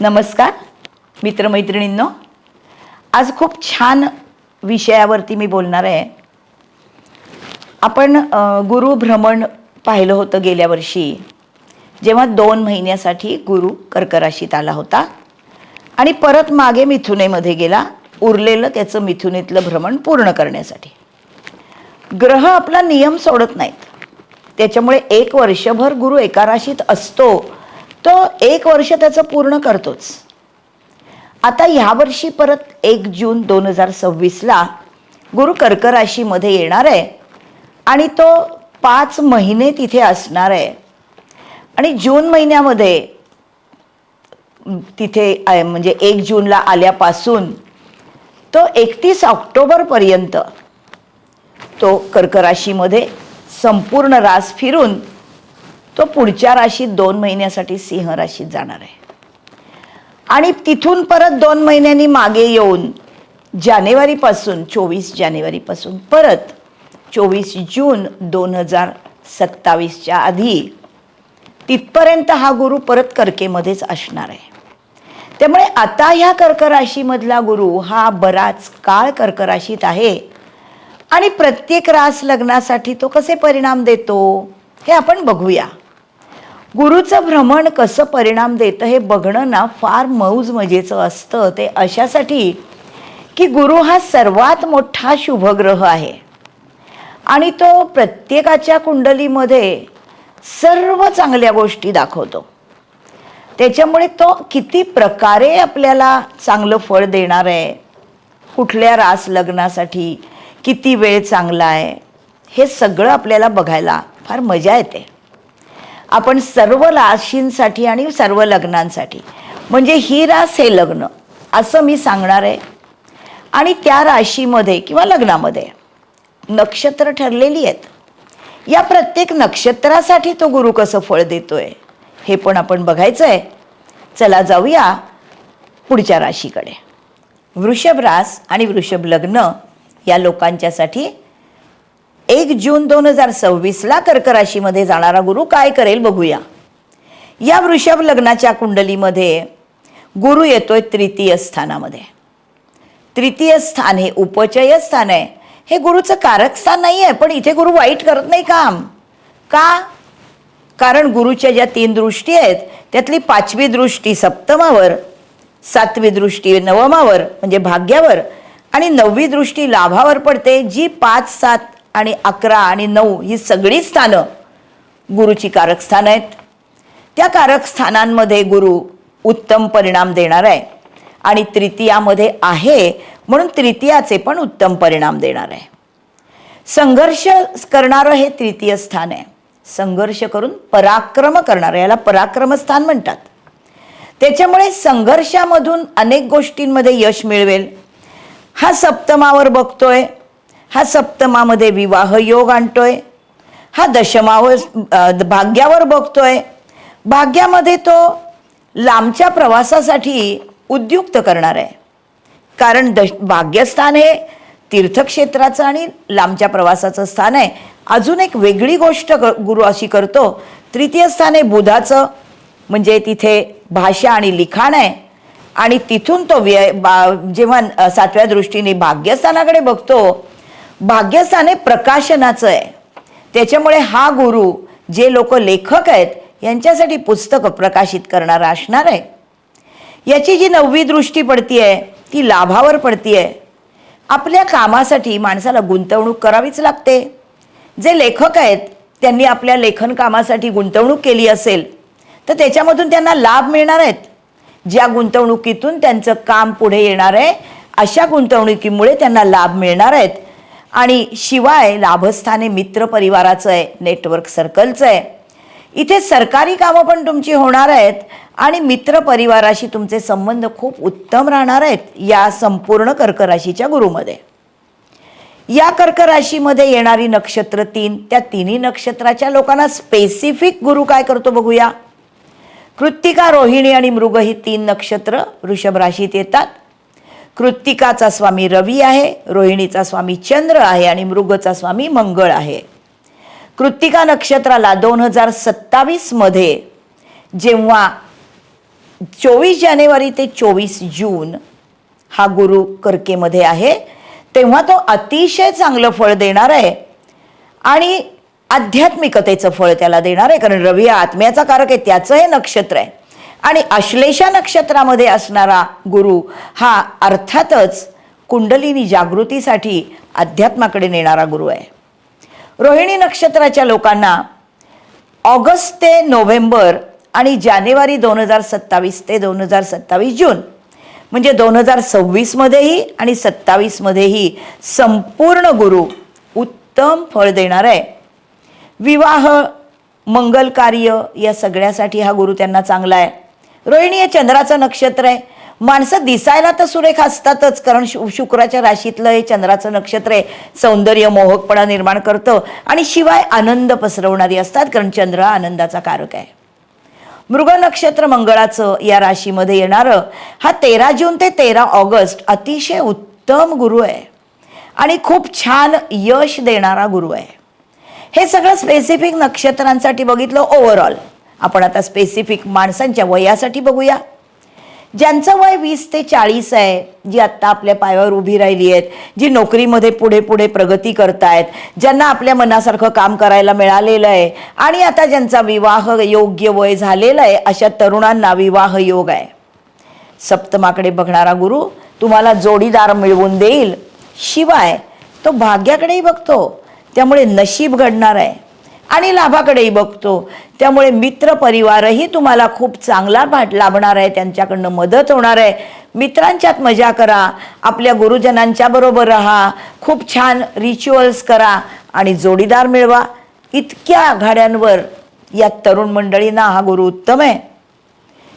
नमस्कार मित्रमैत्रिणींनो, आज खूप छान विषयावरती मी बोलणार आहे. आपण गुरु भ्रमण पाहिलं होतं गेल्या वर्षी, जेव्हा 2 महिन्यासाठी गुरु कर्क राशीत आला होता आणि परत मागे मिथुनेमध्ये गेला, उरलेलं त्याचं मिथुनेतलं भ्रमण पूर्ण करण्यासाठी. ग्रह आपला नियम सोडत नाहीत, त्याच्यामुळे 1 वर्षभर गुरु एका राशीत असतो, तो 1 वर्ष त्याचं पूर्ण करतोच. आता ह्या वर्षी परत 1 जून 2026ला गुरु कर्क राशीमध्ये येणार आहे आणि तो 5 महिने तिथे असणार आहे. आणि जून महिन्यामध्ये तिथे म्हणजे 1 जूनला आल्यापासून तो 31 ऑक्टोबरपर्यंत तो कर्क राशीमध्ये संपूर्ण रास फिरून तो पुढच्या राशीत 2 महिन्यासाठी सिंह राशीत जाणार आहे. आणि तिथून परत 2 महिन्यांनी मागे येऊन जानेवारीपासून 24 जानेवारीपासून परत 24 जून 2027च्या आधी तिथपर्यंत हा गुरु परत कर्केमध्येच असणार आहे. त्यामुळे आता ह्या कर्क राशीमधला गुरु हा बराच काळ कर्क राशीत आहे आणि प्रत्येक रास लग्नासाठी तो कसे परिणाम देतो हे आपण बघूया. गुरुचं भ्रमण कसं परिणाम देतं हे बघणं ना फार मौज मजेचं असतं. ते अशासाठी की गुरु हा सर्वात मोठा शुभग्रह आहे आणि तो प्रत्येकाच्या कुंडलीमध्ये सर्व चांगल्या गोष्टी दाखवतो. त्याच्यामुळे तो किती प्रकारे आपल्याला चांगलं फळ देणार आहे, कुठल्या रास लग्नासाठी किती वेळ चांगला आहे, हे सगळं आपल्याला बघायला फार मजा येते. आपण सर्व राशींसाठी आणि सर्व लग्नांसाठी, म्हणजे ही रास हे लग्न असं मी सांगणार आहे. आणि त्या राशीमध्ये किंवा लग्नामध्ये नक्षत्र ठरलेली आहेत. या प्रत्येक नक्षत्रासाठी तो गुरु कसं फळ देतोय हे पण आपण बघायचं आहे. चला जाऊया पुढच्या राशीकडे. वृषभ रास आणि वृषभ लग्न या लोकांच्यासाठी 1 जून 2026ला कर्क राशीमध्ये जाणारा गुरु काय करेल बघूया. या वृषभ लग्नाच्या कुंडलीमध्ये गुरु येतोय तृतीय स्थानामध्ये. तृतीय स्थान हे उपचय स्थान आहे. हे गुरुचं कारक स्थान नाही आहे, पण इथे गुरु वाईट करत नाही काम. का? कारण गुरुच्या ज्या 3 दृष्टी आहेत त्यातली 5वी दृष्टी सप्तमावर, 7वी दृष्टी नवमावर म्हणजे भाग्यावर आणि 9वी दृष्टी लाभावर पडते. जी 5, 7 आणि 11 आणि 9 ही सगळी स्थानं गुरुची कारक स्थान आहेत. त्या कारक स्थानांमध्ये गुरु उत्तम परिणाम देणार आहे आणि तृतीयामध्ये आहे म्हणून तृतीयाचे पण उत्तम परिणाम देणार आहे. संघर्ष करणारं हे तृतीय स्थान आहे. संघर्ष करून पराक्रम करणारं, याला पराक्रम स्थान म्हणतात. त्याच्यामुळे संघर्षामधून अनेक गोष्टींमध्ये यश मिळवेल. हा सप्तमावर बघतोय, हा सप्तमामध्ये विवाह योग आणतोय. हा दशमावर भाग्यावर बघतोय, भाग्यामध्ये तो लांबच्या प्रवासासाठी उद्युक्त करणार आहे. कारण भाग्यस्थान हे तीर्थक्षेत्राचं आणि लांबच्या प्रवासाचं स्थान आहे. अजून एक वेगळी गोष्ट गुरु अशी करतो, तृतीय स्थान हे बुधाचं, म्हणजे तिथे भाषा आणि लिखाण आहे. आणि तिथून तो जेव्हा 7व्या दृष्टीने भाग्यस्थानाकडे बघतो, भाग्यस्थान हे प्रकाशनाचं आहे. त्याच्यामुळे हा गुरु जे लोक लेखक आहेत यांच्यासाठी पुस्तकं प्रकाशित करणारा असणार आहे. याची जी 9वी दृष्टी पडतीये ती लाभावर पडतीये. आपल्या कामासाठी माणसाला गुंतवणूक करावीच लागते. जे लेखक आहेत त्यांनी आपल्या लेखन कामासाठी गुंतवणूक केली असेल तर त्याच्यामधून त्यांना लाभ मिळणार आहेत. ज्या गुंतवणुकीतून त्यांचं काम पुढे येणार आहे अशा गुंतवणुकीमुळे त्यांना लाभ मिळणार आहेत. आणि शिवाय लाभस्थाने मित्र परिवाराचं आहे, नेटवर्क सर्कलचं आहे. इथे सरकारी कामं पण तुमची होणार आहेत आणि मित्र परिवाराशी तुमचे संबंध खूप उत्तम राहणार आहेत या संपूर्ण कर्क राशीच्या गुरुमध्ये. या कर्क राशीमध्ये येणारी नक्षत्र 3, त्या 3ही नक्षत्राच्या लोकांना स्पेसिफिक गुरु काय करतो बघूया. कृत्तिका, रोहिणी आणि मृग ही 3 नक्षत्र वृषभ राशीत येतात. कृत्तिकाचा स्वामी रवी आहे, रोहिणीचा स्वामी चंद्र आहे आणि मृगचा स्वामी मंगळ आहे. कृत्तिका नक्षत्राला 2027 मध्ये जेव्हा 24 जानेवारी ते 24 जून हा गुरु कर्केमध्ये आहे, तेव्हा तो अतिशय चांगलं फळ देणार आहे आणि आध्यात्मिकतेचं फळ त्याला देणार आहे. कारण रवी हा आत्म्याचा कारक आहे, त्याचं हे नक्षत्र आहे. आणि आश्लेषा नक्षत्रामध्ये असणारा गुरु हा अर्थातच कुंडलिनी जागृतीसाठी अध्यात्माकडे नेणारा गुरु आहे. रोहिणी नक्षत्राच्या लोकांना ऑगस्ट ते नोव्हेंबर आणि जानेवारी 2027 ते 2027 जून म्हणजे 2026मध्येही आणि 27मध्येही संपूर्ण गुरु उत्तम फळ देणार आहे. विवाह, मंगल कार्य या सगळ्यासाठी हा गुरु त्यांना चांगला आहे. रोहिणी हे चंद्राचं नक्षत्र आहे. माणसं दिसायला तर सुरेख असतातच, कारण शुक्राच्या राशीतलं हे चंद्राचं नक्षत्र आहे. सौंदर्य, मोहकपणा निर्माण करतं आणि शिवाय आनंद पसरवणारी असतात, कारण चंद्र हा आनंदाचा कारक आहे. मृग नक्षत्र मंगळाचं या राशीमध्ये येणारं हा 13 जून ते 13 ऑगस्ट अतिशय उत्तम गुरु आहे आणि खूप छान यश देणारा गुरु आहे. हे सगळं स्पेसिफिक नक्षत्रांसाठी बघितलं ओव्हरऑल. आपण आता स्पेसिफिक माणसांच्या वयासाठी बघूया. ज्यांचं वय 20 ते 40 आहे, जी आत्ता आपल्या पायावर उभी राहिली आहेत, जी नोकरीमध्ये पुढे पुढे प्रगती करतायत, ज्यांना आपल्या मनासारखं काम करायला मिळालेलं आहे आणि आता ज्यांचा विवाह योग्य वय झालेलं आहे, अशा तरुणांना विवाह योग आहे. सप्तमाकडे बघणारा गुरु तुम्हाला जोडीदार मिळवून देईल, शिवाय तो भाग्याकडेही बघतो, त्यामुळे नशीब घडणार आहे आणि लाभाकडेही बघतो, त्यामुळे मित्र परिवारही तुम्हाला खूप चांगला लाभणार आहे, त्यांच्याकडनं मदत होणार आहे. मित्रांच्यात मजा करा, आपल्या गुरुजनांच्या बरोबर राहा, खूप छान रिच्युअल्स करा आणि जोडीदार मिळवा. इतक्या आघाड्यांवर या तरुण मंडळींना हा गुरु उत्तम आहे.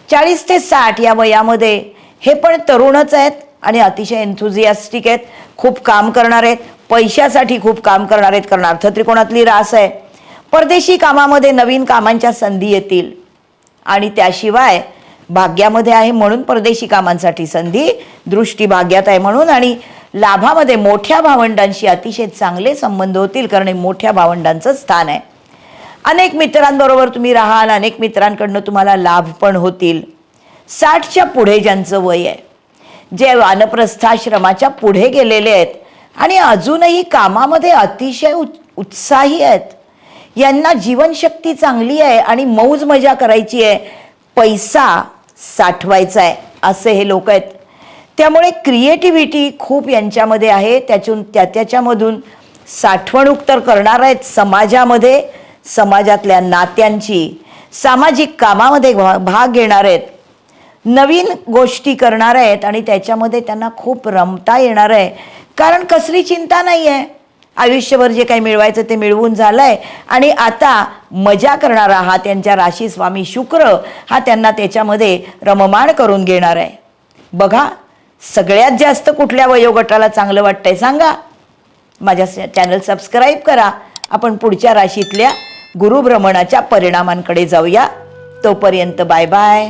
40 ते 60 या वयामध्ये हे पण तरुणच आहेत आणि अतिशय एन्थुझियास्टिक आहेत, खूप काम करणार आहेत, पैशासाठी खूप काम करणार आहेत, कारण अर्थत्रिकोणातली रास आहे. परदेशी कामामध्ये नवीन कामांच्या संधी येतील आणि त्याशिवाय भाग्यामध्ये आहे म्हणून परदेशी कामांसाठी संधी, दृष्टी भाग्यात आहे म्हणून, आणि लाभामध्ये मोठ्या भावंडांशी अतिशय चांगले संबंध होतील, कारण हे मोठ्या भावंडांचं स्थान आहे. अनेक मित्रांबरोबर तुम्ही राहाल, अनेक मित्रांकडनं तुम्हाला लाभ पण होतील. 60च्या पुढे ज्यांचं वय आहे, जे वानप्रस्थाश्रमाच्या पुढे गेलेले आहेत आणि अजूनही कामामध्ये अतिशय उत्साही आहेत, यांना जीवनशक्ती चांगली आहे आणि मौज मजा करायची आहे, पैसा साठवायचा आहे, असे हे लोक आहेत. त्यामुळे क्रिएटिव्हिटी खूप यांच्यामध्ये आहे, त्याच्यामधून साठवणूक तर करणार आहेत समाजामध्ये, समाजातल्या नात्यांची, सामाजिक कामामध्ये भाग घेणार आहेत, नवीन गोष्टी करणार आहेत आणि त्याच्यामध्ये त्यांना खूप रमता येणार आहे, कारण कसली चिंता नाही आहे. आयुष्यभर जे काही मिळवायचं ते मिळवून झालंय आणि आता मजा करणारा हा त्यांच्या राशी स्वामी शुक्र हा त्यांना त्याच्यामध्ये रममाण करून घेणार आहे. बघा, सगळ्यात जास्त कुठल्या वयोगटाला चांगलं वाटतंय सांगा. माझ्या चॅनल सबस्क्राईब करा. आपण पुढच्या राशीतल्या गुरुभ्रमणाच्या परिणामांकडे जाऊया. तोपर्यंत बाय बाय.